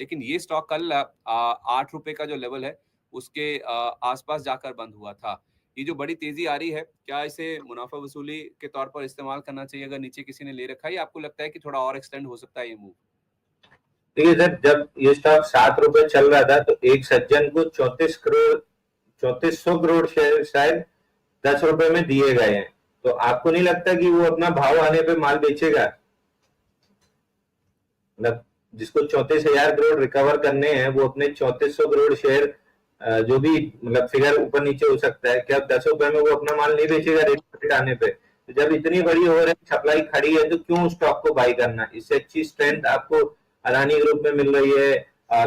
लेकिन ये स्टॉक कल 8 रुपए का जो लेवल है उसके आसपास जाकर बंद हुआ था। ये जो बड़ी तेजी आ रही है, क्या इसे मुनाफा वसूली के तौर पर इस्तेमाल करना चाहिए अगर नीचे किसी ने ले रखा है, या आपको लगता है कि थोड़ा और एक्सटेंड हो सकता है ये मूव? देखिए सर, जब ये स्टॉक 7 रुपए चल रहा था तो एक सज्जन को 3400 करोड़ शेयर शायद 10 रुपए में दिए गए हैं। तो आपको नहीं लगता कि वो अपना भाव आने पे माल बेचेगा? मतलब जिसको 34,000 करोड़ रिकवर करने हैं वो अपने 3400 करोड़ शेयर, जो भी मतलब फिगर ऊपर नीचे हो सकता है, क्या 10 रुपए में वो अपना माल नहीं बेचेगा रेट आने पे? तो जब इतनी बड़ी हो रही सप्लाई खड़ी है तो क्यों स्टॉक को बाई करना? इससे अच्छी स्ट्रेंथ आपको अदानी ग्रुप में मिल रही है।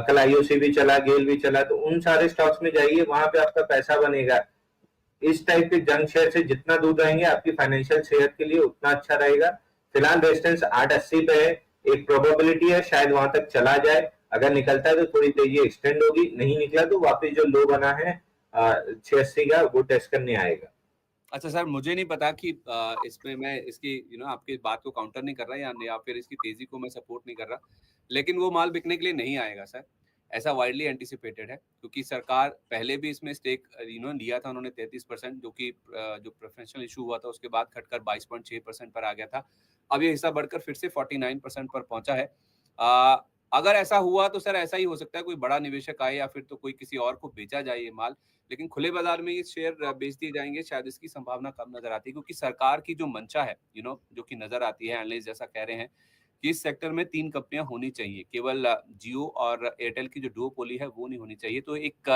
कल आईओसी भी चला, गेल भी चला, तो उन सारे स्टॉक्स में जाइए, वहां पे आपका पैसा बनेगा। इस टाइप के जंक शेयर से जितना दूर रहेंगे आपकी फाइनेंशियल सेहत के लिए उतना अच्छा रहेगा। फिलहाल रेजिस्टेंस 880 पे है, एक प्रोबेबिलिटी है शायद वहां तक चला जाए। अगर निकलता है तो थोड़ी तेजी एक्सटेंड होगी, नहीं निकला तो वापस जो लो बना है 680 का वो टेस्ट करने आएगा। अच्छा सर, मुझे नहीं पता कि इसमें मैं इसकी आपकी बात को काउंटर नहीं कर रहा या फिर इसकी तेज़ी को मैं सपोर्ट नहीं कर रहा। लेकिन वो माल बिकने के लिए नहीं आएगा सर, ऐसा वाइडली एंटीसिपेटेड है, क्योंकि सरकार पहले भी इसमें स्टेक लिया था उन्होंने 33%, जो कि जो प्रेफ़रेंशियल इश्यू हुआ था उसके बाद घटकर 22.6% पर आ गया था। अब ये हिस्सा बढ़कर फिर से 49% पर पहुँचा है। अगर ऐसा हुआ तो सर ऐसा ही हो सकता है, कोई बड़ा निवेशक आए या फिर तो कोई किसी और को बेचा जाए ये माल। लेकिन खुले बाजार में ये शेयर बेच दिए जाएँगे, शायद इसकी संभावना कम नज़र आती है, क्योंकि सरकार की जो मंशा है, जो कि नज़र आती है, एनालिस्ट जैसा कह रहे हैं कि इस सेक्टर में 3 कंपनियाँ होनी चाहिए। केवल जियो और एयरटेल की जो डुओपोली है वो नहीं होनी चाहिए। तो एक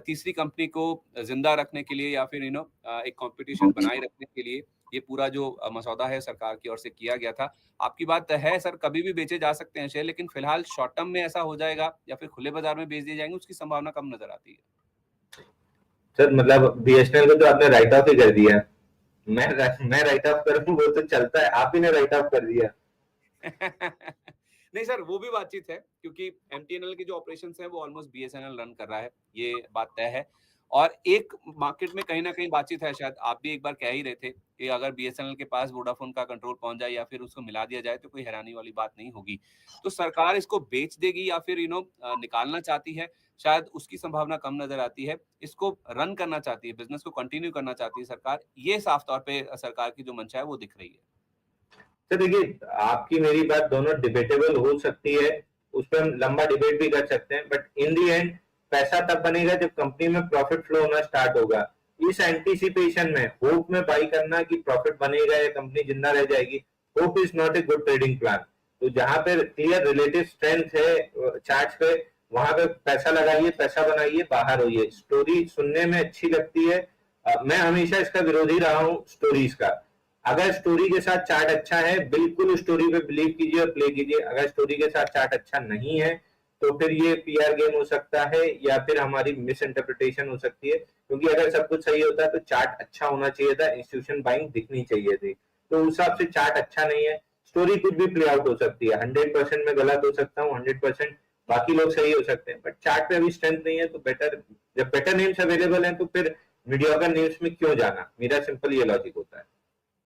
तीसरी कंपनी को ज़िंदा रखने के लिए या फिर एक कॉम्पिटिशन बनाए रखने के लिए ये पूरा जो मसौदा है सरकार की ओर से किया गया था। आपकी बात है सर, कभी भी बेचे जा सकते हैं शेयर, लेकिन फिलहाल शॉर्ट टर्म में ऐसा हो जाएगा या फिर खुले बाजार में बेच दिए जाएँगे, उसकी संभावना कम नज़र आती है। सर मतलब बीएसएनएल को तो आपने राइट ऑफ ही कर दिया। मैं राइट ऑफ करूं वो तो चलता है, आप ही ने राइट ऑफ कर दिया। नहीं सर, वो भी बातचीत है, क्योंकि एमटीएनएल के जो ऑपरेशंस हैं वो ऑलमोस्ट बीएसएनएल रन कर रहा है, ये बात तय है। और एक मार्केट में कहीं न कहीं बातचीत है, शायद आप भी एक बार कह ही रहे थे कि अगर बीएसएनएल के पास वोडाफोन का कंट्रोल पहुँच जाए या फिर उसको मिला दिया जाए तो कोई हैरानी वाली बात नहीं होगी। तो सरकार इसको बेच देगी या फिर निकालना चाहती है, शायद उसकी संभावना कम नज़र आती है। इसको रन करना चाहती है, बिज़नेस को कंटिन्यू करना चाहती है सरकार, ये साफ तौर पे सरकार की जो मंशा है वो दिख रही है। तो देखिए, आपकी मेरी बात दोनों डिबेटेबल हो सकती है, उस पर हम लंबा डिबेट भी कर सकते हैं, बट इन दी एंड पैसा तब बनेगा जब कंपनी में प्रॉफिट फ्लो होना स्टार्ट होगा। इस एंटीसिपेशन में होप में बाई करना कि प्रॉफिट बनेगा या कंपनी जिंदा रह जाएगी, hope is not a good trading plan. तो जहां पे क्लियर रिलेटिव स्ट्रेंथ है चार्ट पे, वहां पे पैसा लगाइए, पैसा बनाइए, बाहर होइए। स्टोरी सुनने में अच्छी लगती है, मैं हमेशा इसका विरोधी रहा हूँ स्टोरीज का। अगर स्टोरी के साथ चार्ट अच्छा है, बिल्कुल उस स्टोरी पे बिलीव कीजिए और प्ले कीजिए। अगर स्टोरी के साथ चार्ट अच्छा नहीं है तो फिर ये पीआर गेम हो सकता है या फिर हमारी मिस इंटरप्रिटेशन हो सकती है, क्योंकि अगर सब कुछ सही होता है तो चार्ट अच्छा होना चाहिए था, इंस्टीट्यूशन बाइंग दिखनी चाहिए थी। तो उस हिसाब से चार्ट अच्छा नहीं है, स्टोरी कुछ भी प्ले आउट हो सकती है। 100% में गलत हो सकता हूँ, 100% बाकी लोग सही हो सकते हैं, बट चार्ट पे अभी स्ट्रेंथ नहीं है। तो बेटर, जब बेटर नेम्स अवेलेबल हैं तो फिर मीडियोकर नेम्स में क्यों जाना? मेरा सिंपल ये लॉजिक होता है।